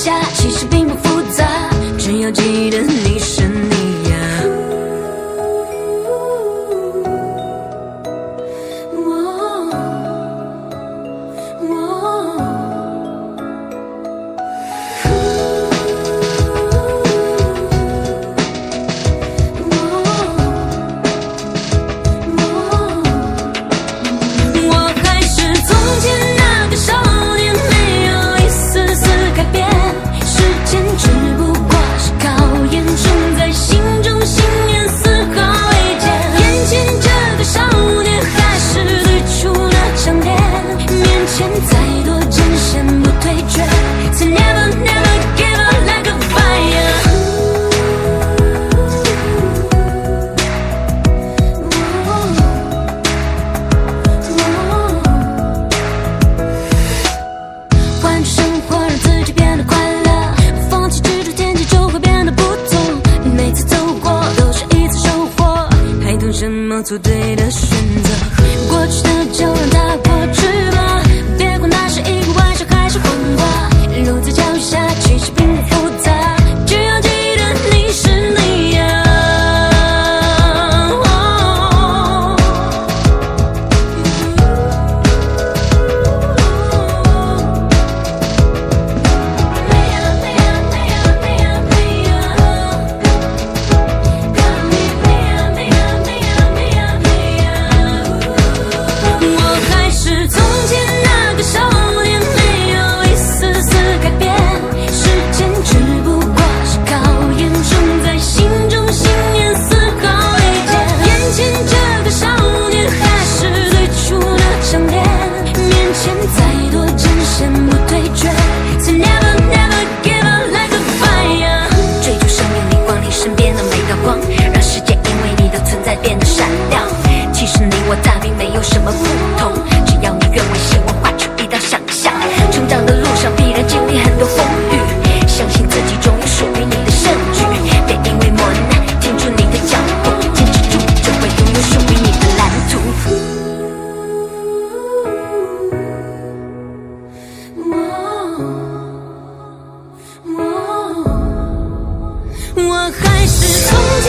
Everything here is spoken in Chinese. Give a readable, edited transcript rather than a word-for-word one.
下，其实并不复杂，只要记得你是你呀。我还是从前那个少年，没有一丝丝改变。时间只不过是考验，种在心中信念丝毫未减。眼前这个少年还是最初那张脸，面前再多艰险不退却。So never never give up like a fire。换着生活让自己变得快乐，不放弃执着，天气就会变得不同。每次走过都是一次收获，还等什么做对的选择？过去的就让它过去吧，别管那是一个玩笑还是谎话。路在脚下，其实并不复杂，只要记得你是你呀。我还是从前那个少年，没有一丝丝改变。时间只不过是考验，种在心中信念丝毫未减。眼前这个少年还是最初那张脸，面前再多艰险不退却。So never never give up like a fire。追逐生命里光，你身边的每道光，让世界因为你的存在变得闪亮。其实你我他并没有什么不同，只要你愿为希望画出一道想象。成长的路上必然经历很多风雨，相信自己终有属于你的胜局。别因为磨难停住你的脚步，坚持住就会拥有属于你的蓝图。我还是从前